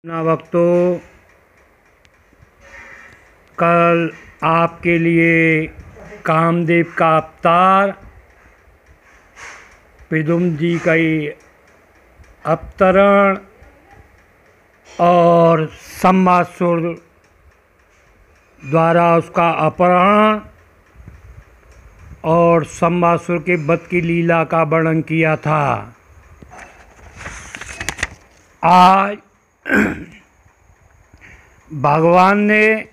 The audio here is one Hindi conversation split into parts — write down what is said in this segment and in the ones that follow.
ना भक्तों, कल आपके लिए कामदेव का अवतार प्रद्युम्न जी का ही अवतरण और सम्मासुर द्वारा उसका अपहरण और सम्मासुर के वध की लीला का वर्णन किया था। आज भगवान ने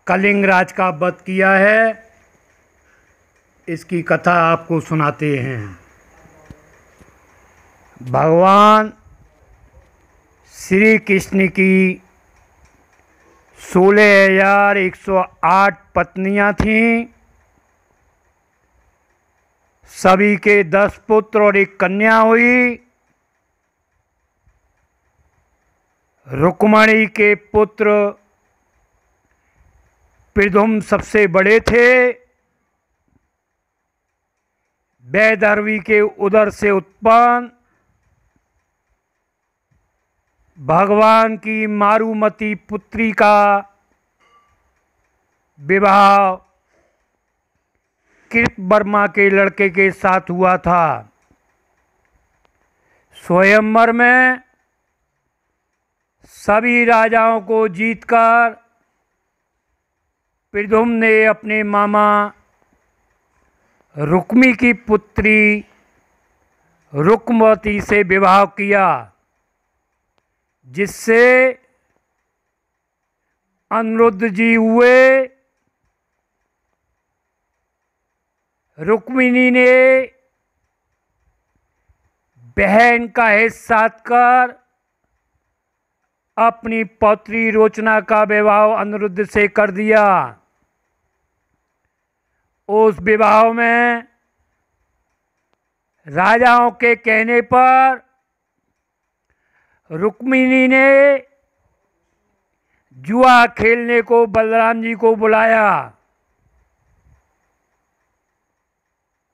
कलिंग राज का वध किया है, इसकी कथा आपको सुनाते हैं। भगवान श्री कृष्ण की 16,108 पत्नियां थीं। सभी के 10 पुत्र और 1 कन्या हुई। रुक्मणी के पुत्र प्रद्युम्न सबसे बड़े थे। वैदर्भी के उदर से उत्पन्न भगवान की मारुमती पुत्री का विवाह कृतवर्मा के लड़के के साथ हुआ था। स्वयंवर में सभी राजाओं को जीतकर प्रद्युम्न ने अपने मामा रुक्मी की पुत्री रुक्मवती से विवाह किया, जिससे अनिरुद्ध जी हुए। रुक्मिणी ने बहन का हिस्सा कर अपनी पौत्री रोचना का विवाह अनिरुद्ध से कर दिया। उस विवाह में राजाओं के कहने पर रुक्मिणी ने जुआ खेलने को बलराम जी को बुलाया।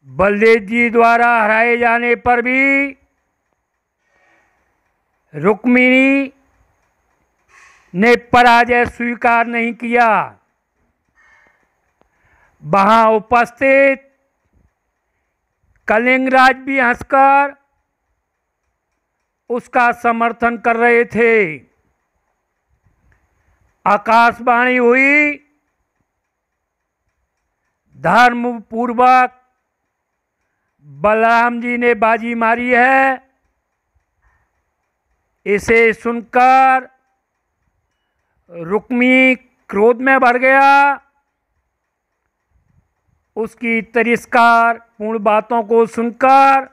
बलदेव जी द्वारा हराए जाने पर भी रुक्मिणी ने पराजय स्वीकार नहीं किया। वहां उपस्थित कलिंगराज भी हंसकर उसका समर्थन कर रहे थे। आकाशवाणी हुई, धर्म पूर्वक बलराम जी ने बाजी मारी है। इसे सुनकर रुक्मी क्रोध में भर गया। उसकी तिरस्कार पूर्ण बातों को सुनकर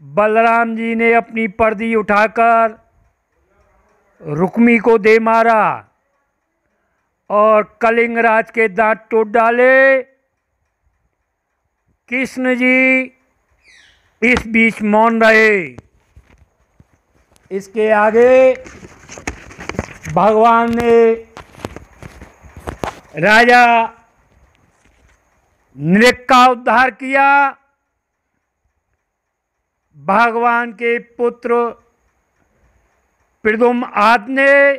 बलराम जी ने अपनी पर्दी उठाकर रुक्मी को दे मारा और कलिंगराज के दांत तोड़ डाले। कृष्ण जी इस बीच मौन रहे। इसके आगे भगवान ने राजा नृप का उद्धार किया। भगवान के पुत्र प्रद्युम्न आदि ने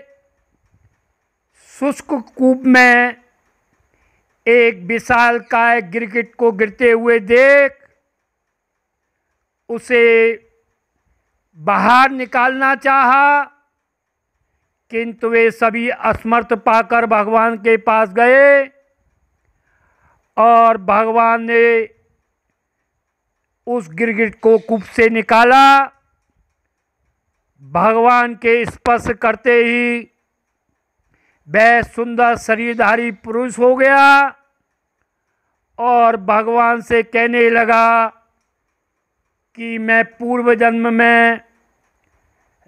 शुष्क कूप में एक विशालकाय गिरगिट को गिरते हुए देख उसे बाहर निकालना चाहा, किंतु वे सभी असमर्थ पाकर भगवान के पास गए और भगवान ने उस गिरगिट को कूप से निकाला। भगवान के स्पर्श करते ही वह सुंदर शरीरधारी पुरुष हो गया और भगवान से कहने लगा कि मैं पूर्व जन्म में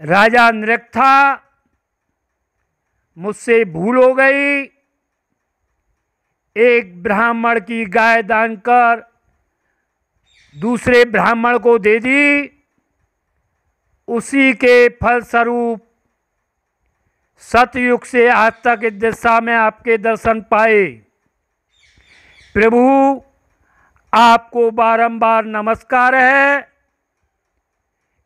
राजा नृप था, मुझसे भूल हो गई। एक ब्राह्मण की गाय दान कर दूसरे ब्राह्मण को दे दी। उसी के फलस्वरूप सतयुग से आज तक इस दिशा में आपके दर्शन पाए। प्रभु आपको बारंबार नमस्कार है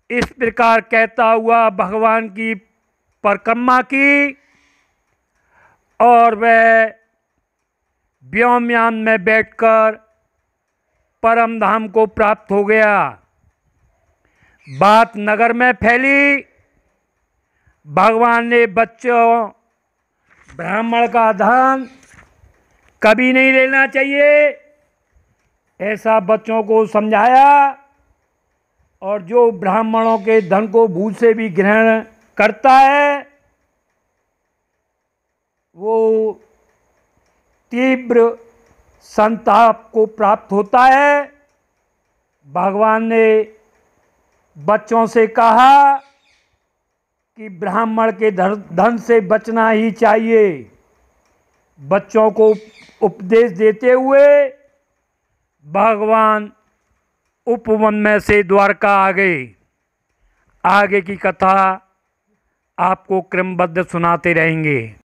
इस प्रकार कहता हुआ भगवान की परिक्रमा की और वह व्योमयान में बैठकर परम धाम को प्राप्त हो गया। बात नगर में फैली। भगवान ने बच्चों, ब्राह्मण का धन कभी नहीं लेना चाहिए, ऐसा बच्चों को समझाया। और जो ब्राह्मणों के धन को भूल से भी ग्रहण करता है वो तीव्र संताप को प्राप्त होता है। भगवान ने बच्चों से कहा कि ब्राह्मण के धन से बचना ही चाहिए। बच्चों को उपदेश देते हुए भगवान उपवन में से द्वारका आ गए। आगे की कथा आपको क्रमबद्ध सुनाते रहेंगे।